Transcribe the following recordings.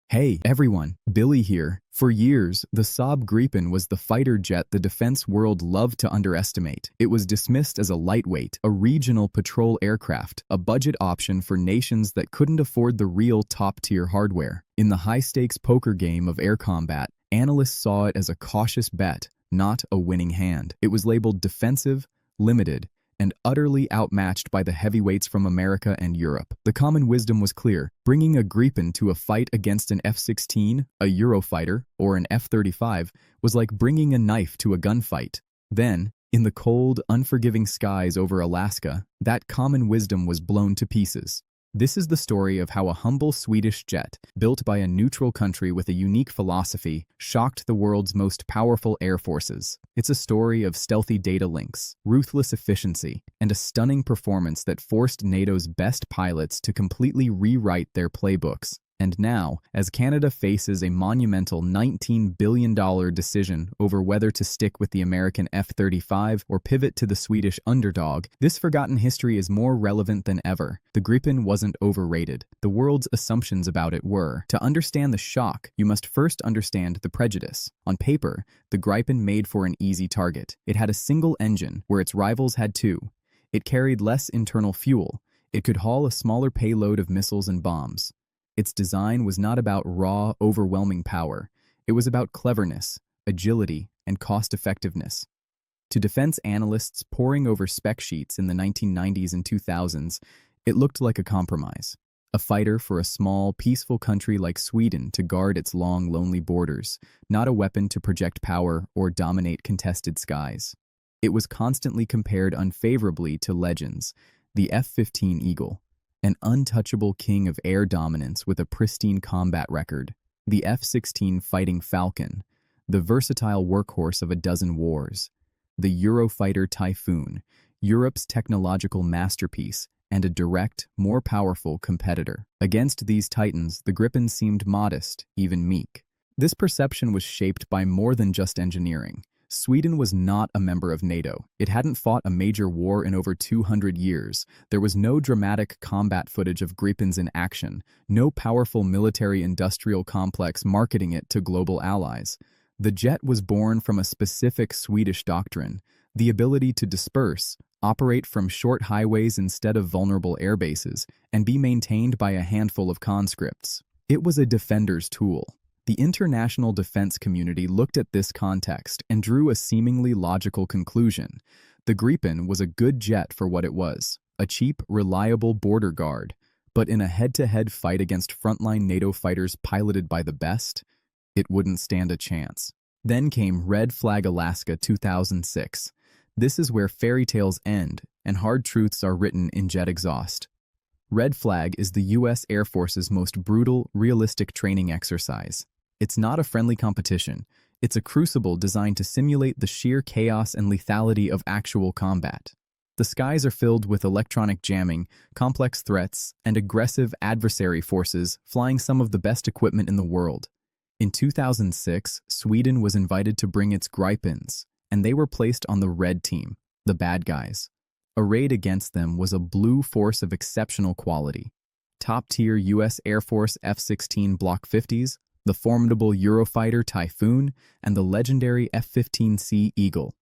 Hey everyone, Billy here. For years, the Saab Gripen was the fighter jet the defense world loved to underestimate. It was dismissed as a lightweight, a regional patrol aircraft, a budget option for nations that couldn't afford the real top-tier hardware. In the high-stakes poker game of air combat, analysts saw it as a cautious bet, not a winning hand. It was labeled defensive, limited, and utterly outmatched by the heavyweights from America and Europe. The common wisdom was clear: bringing a Gripen to a fight against an F-16, a Eurofighter, or an F-35 was like bringing a knife to a gunfight. Then, in the cold, unforgiving skies over Alaska, that common wisdom was blown to pieces. This is the story of how a humble Swedish jet, built by a neutral country with a unique philosophy, shocked the world's most powerful air forces. It's a story of stealthy data links, ruthless efficiency, and a stunning performance that forced NATO's best pilots to completely rewrite their playbooks. And now, as Canada faces a monumental $19 billion decision over whether to stick with the American F-35 or pivot to the Swedish underdog, this forgotten history is more relevant than ever. The Gripen wasn't overrated. The world's assumptions about it were. To understand the shock, you must first understand the prejudice. On paper, the Gripen made for an easy target. It had a single engine, where its rivals had two. It carried less internal fuel. It could haul a smaller payload of missiles and bombs. Its design was not about raw, overwhelming power. It was about cleverness, agility, and cost-effectiveness. To defense analysts poring over spec sheets in the 1990s and 2000s, it looked like a compromise. A fighter for a small, peaceful country like Sweden to guard its long, lonely borders, not a weapon to project power or dominate contested skies. It was constantly compared unfavorably to legends: the F-15 Eagle, an untouchable king of air dominance with a pristine combat record; the F-16 Fighting Falcon, the versatile workhorse of a dozen wars; the Eurofighter Typhoon, Europe's technological masterpiece and a direct, more powerful competitor. Against these titans, the Gripen seemed modest, even meek. This perception was shaped by more than just engineering. Sweden was not a member of NATO. It hadn't fought a major war in over 200 years. There was no dramatic combat footage of Gripens in action, no powerful military-industrial complex marketing it to global allies. The jet was born from a specific Swedish doctrine: the ability to disperse, operate from short highways instead of vulnerable airbases, and be maintained by a handful of conscripts. It was a defender's tool. The international defense community looked at this context and drew a seemingly logical conclusion. The Gripen was a good jet for what it was: a cheap, reliable border guard. But in a head-to-head fight against frontline NATO fighters piloted by the best, it wouldn't stand a chance. Then came Red Flag Alaska 2006. This is where fairy tales end and hard truths are written in jet exhaust. Red Flag is the U.S. Air Force's most brutal, realistic training exercise. It's not a friendly competition. It's a crucible designed to simulate the sheer chaos and lethality of actual combat. The skies are filled with electronic jamming, complex threats, and aggressive adversary forces flying some of the best equipment in the world. In 2006, Sweden was invited to bring its Gripens, and they were placed on the red team, the bad guys. Arrayed against them was a blue force of exceptional quality: top-tier U.S. Air Force F-16 Block 50s, the formidable Eurofighter Typhoon, and the legendary F-15C Eagle.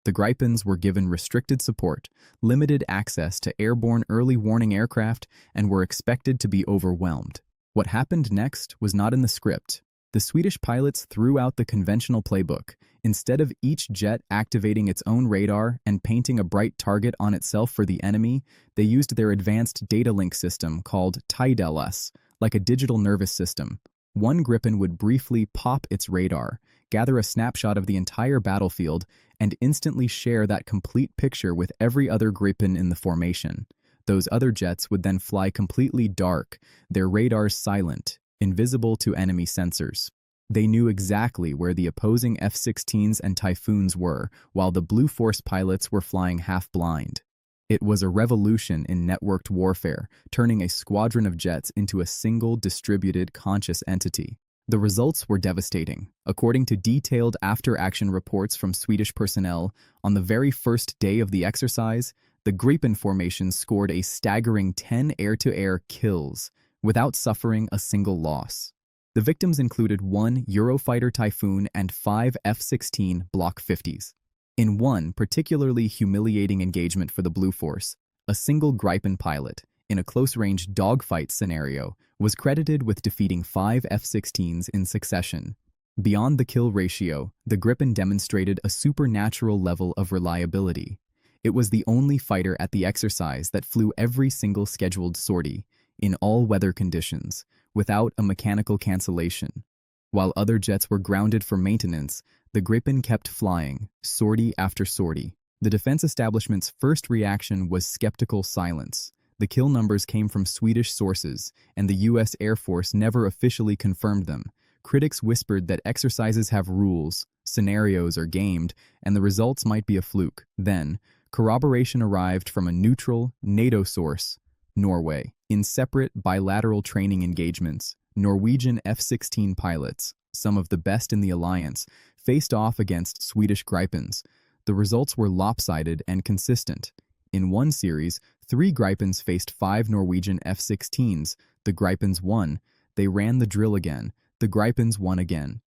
The Gripens were given restricted support, limited access to airborne early warning aircraft, and were expected to be overwhelmed. What happened next was not in the script. The Swedish pilots threw out the conventional playbook. Instead of each jet activating its own radar and painting a bright target on itself for the enemy, they used their advanced data link system called Tidelas, like a digital nervous system. One Gripen would briefly pop its radar, gather a snapshot of the entire battlefield, and instantly share that complete picture with every other Gripen in the formation. Those other jets would then fly completely dark, their radars silent, invisible to enemy sensors. They knew exactly where the opposing F-16s and Typhoons were, while the Blue Force pilots were flying half-blind. It was a revolution in networked warfare, turning a squadron of jets into a single, distributed, conscious entity. The results were devastating. According to detailed after-action reports from Swedish personnel, on the very first day of the exercise, the Gripen formation scored a staggering 10 air-to-air kills, without suffering a single loss. The victims included 1 Eurofighter Typhoon and 5 F-16 Block 50s. In one particularly humiliating engagement for the Blue Force, a single Gripen pilot, in a close-range dogfight scenario, was credited with defeating 5 F-16s in succession. Beyond the kill ratio, the Gripen demonstrated a supernatural level of reliability. It was the only fighter at the exercise that flew every single scheduled sortie, in all weather conditions, without a mechanical cancellation. While other jets were grounded for maintenance, the Gripen kept flying, sortie after sortie. The defense establishment's first reaction was skeptical silence. The kill numbers came from Swedish sources, and the U.S. Air Force never officially confirmed them. Critics whispered that exercises have rules, scenarios are gamed, and the results might be a fluke. Then, corroboration arrived from a neutral, NATO source, Norway. In separate bilateral training engagements, Norwegian F-16 pilots, some of the best in the alliance, faced off against Swedish Gripens. The results were lopsided and consistent. In one series, 3 Gripens faced 5 Norwegian F-16s. The Gripens won. They ran the drill again. The Gripens won again.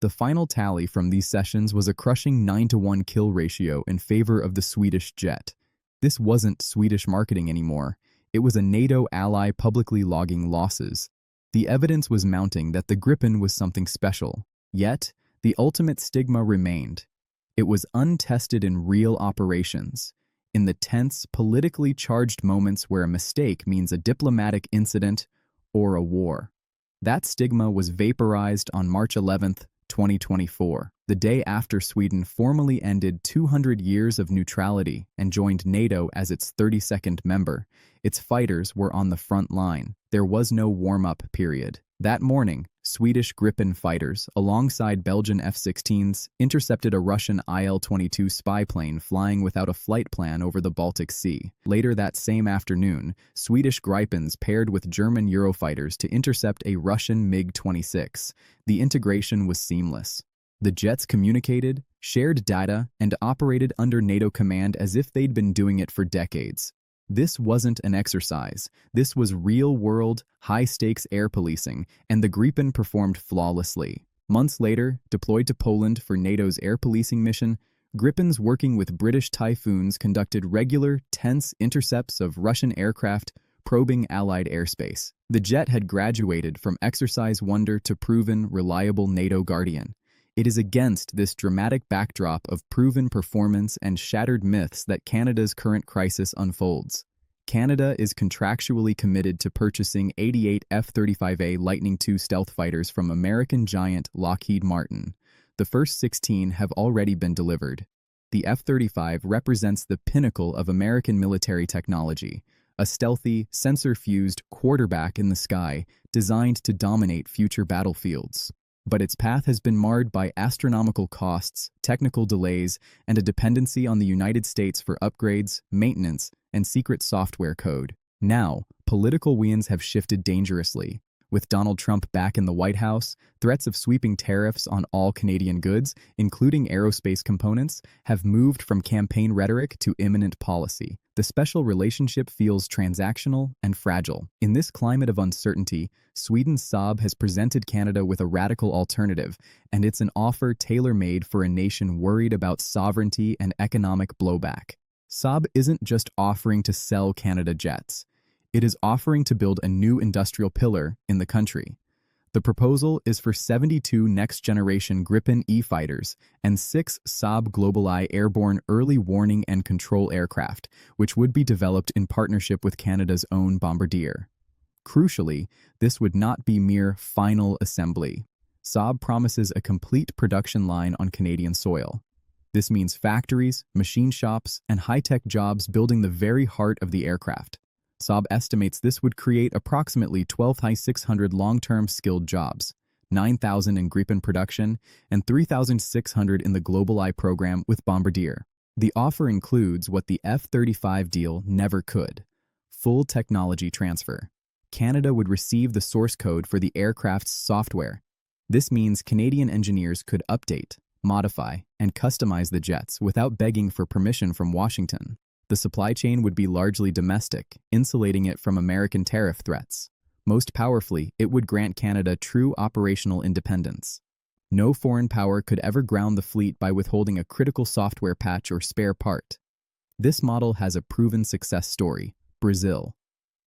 The final tally from these sessions was a crushing 9-to-1 kill ratio in favor of the Swedish jet. This wasn't Swedish marketing anymore. It was a NATO ally publicly logging losses. The evidence was mounting that the Gripen was something special. Yet, the ultimate stigma remained. It was untested in real operations, in the tense, politically charged moments where a mistake means a diplomatic incident or a war. That stigma was vaporized on March 11, 2024, the day after Sweden formally ended 200 years of neutrality and joined NATO as its 32nd member. Its fighters were on the front line. There was no warm-up period. That morning, Swedish Gripen fighters, alongside Belgian F-16s, intercepted a Russian Il-22 spy plane flying without a flight plan over the Baltic Sea. Later that same afternoon, Swedish Gripens paired with German Eurofighters to intercept a Russian MiG-26. The integration was seamless. The jets communicated, shared data, and operated under NATO command as if they'd been doing it for decades. This wasn't an exercise. This was real-world, high-stakes air policing, and the Gripen performed flawlessly. Months later, deployed to Poland for NATO's air policing mission, Gripens working with British Typhoons conducted regular, tense intercepts of Russian aircraft probing Allied airspace. The jet had graduated from exercise wonder to proven, reliable NATO guardian. It is against this dramatic backdrop of proven performance and shattered myths that Canada's current crisis unfolds. Canada is contractually committed to purchasing 88 F-35A Lightning II stealth fighters from American giant Lockheed Martin. The first 16 have already been delivered. The F-35 represents the pinnacle of American military technology, a stealthy, sensor-fused quarterback in the sky designed to dominate future battlefields. But its path has been marred by astronomical costs, technical delays, and a dependency on the United States for upgrades, maintenance, and secret software code. Now, political winds have shifted dangerously. With Donald Trump back in the White House, threats of sweeping tariffs on all Canadian goods, including aerospace components, have moved from campaign rhetoric to imminent policy. The special relationship feels transactional and fragile. In this climate of uncertainty, Sweden's Saab has presented Canada with a radical alternative, and it's an offer tailor-made for a nation worried about sovereignty and economic blowback. Saab isn't just offering to sell Canada jets. It is offering to build a new industrial pillar in the country. The proposal is for 72 next-generation Gripen E fighters and 6 Saab GlobalEye airborne early warning and control aircraft, which would be developed in partnership with Canada's own Bombardier. Crucially, this would not be mere final assembly. Saab promises a complete production line on Canadian soil. This means factories, machine shops, and high-tech jobs building the very heart of the aircraft. Saab estimates this would create approximately 12,600 long-term skilled jobs, 9,000 in Gripen production, and 3,600 in the GlobalEye program with Bombardier. The offer includes what the F-35 deal never could: full technology transfer. Canada would receive the source code for the aircraft's software. This means Canadian engineers could update, modify, and customize the jets without begging for permission from Washington. The supply chain would be largely domestic, insulating it from American tariff threats. Most powerfully, it would grant Canada true operational independence. No foreign power could ever ground the fleet by withholding a critical software patch or spare part. This model has a proven success story: Brazil.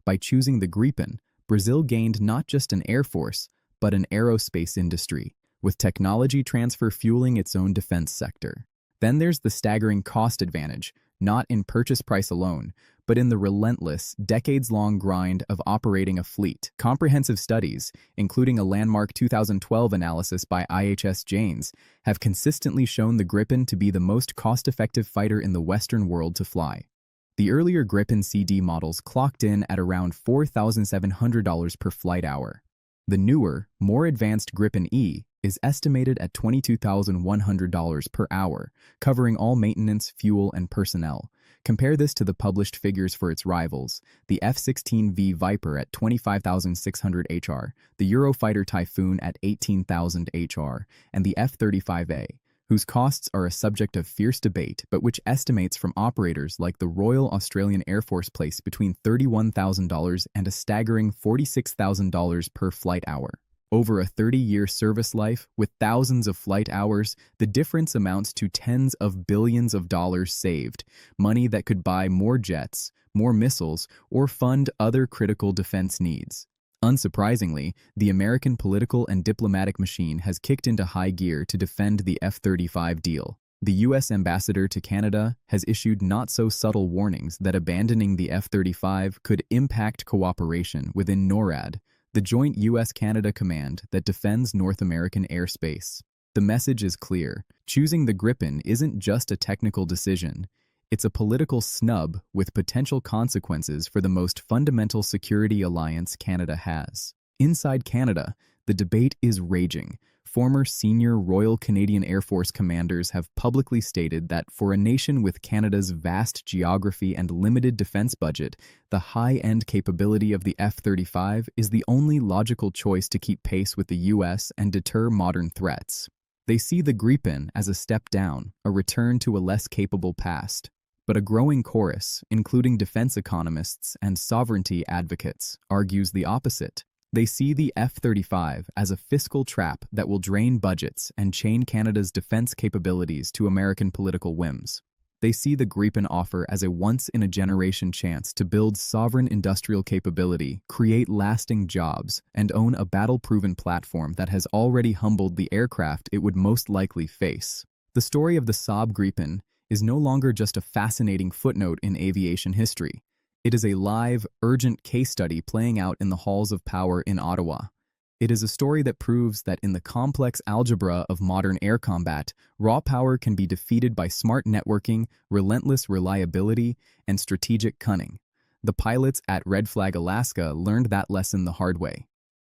By choosing the Gripen, Brazil gained not just an air force, but an aerospace industry, with technology transfer fueling its own defense sector. Then there's the staggering cost advantage, not in purchase price alone, but in the relentless, decades-long grind of operating a fleet. Comprehensive studies, including a landmark 2012 analysis by IHS Janes, have consistently shown the Gripen to be the most cost-effective fighter in the Western world to fly. The earlier Gripen CD models clocked in at around $4,700 per flight hour. The newer, more advanced Gripen E is estimated at $22,100 per hour, covering all maintenance, fuel, and personnel. Compare this to the published figures for its rivals: the F-16V Viper at $25,600 HR, the Eurofighter Typhoon at $18,000 HR, and the F-35A, whose costs are a subject of fierce debate, but which estimates from operators like the Royal Australian Air Force place between $31,000 and a staggering $46,000 per flight hour. Over a 30-year service life, with thousands of flight hours, the difference amounts to tens of billions of dollars saved, money that could buy more jets, more missiles, or fund other critical defense needs. Unsurprisingly, the American political and diplomatic machine has kicked into high gear to defend the F-35 deal. The U.S. ambassador to Canada has issued not-so-subtle warnings that abandoning the F-35 could impact cooperation within NORAD, the joint U.S.-Canada command that defends North American airspace. The message is clear: choosing the Gripen isn't just a technical decision. It's a political snub with potential consequences for the most fundamental security alliance Canada has. Inside Canada, the debate is raging. Former senior Royal Canadian Air Force commanders have publicly stated that for a nation with Canada's vast geography and limited defense budget, the high-end capability of the F-35 is the only logical choice to keep pace with the U.S. and deter modern threats. They see the Gripen as a step down, a return to a less capable past. But a growing chorus, including defense economists and sovereignty advocates, argues the opposite. They see the F-35 as a fiscal trap that will drain budgets and chain Canada's defense capabilities to American political whims. They see the Gripen offer as a once-in-a-generation chance to build sovereign industrial capability, create lasting jobs, and own a battle-proven platform that has already humbled the aircraft it would most likely face. The story of the Saab Gripen is no longer just a fascinating footnote in aviation history. It is a live, urgent case study playing out in the halls of power in Ottawa. It is a story that proves that in the complex algebra of modern air combat, raw power can be defeated by smart networking, relentless reliability, and strategic cunning. The pilots at Red Flag, Alaska learned that lesson the hard way.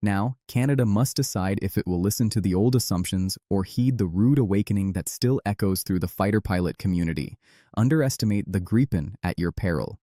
Now, Canada must decide if it will listen to the old assumptions or heed the rude awakening that still echoes through the fighter pilot community. Underestimate the Gripen at your peril.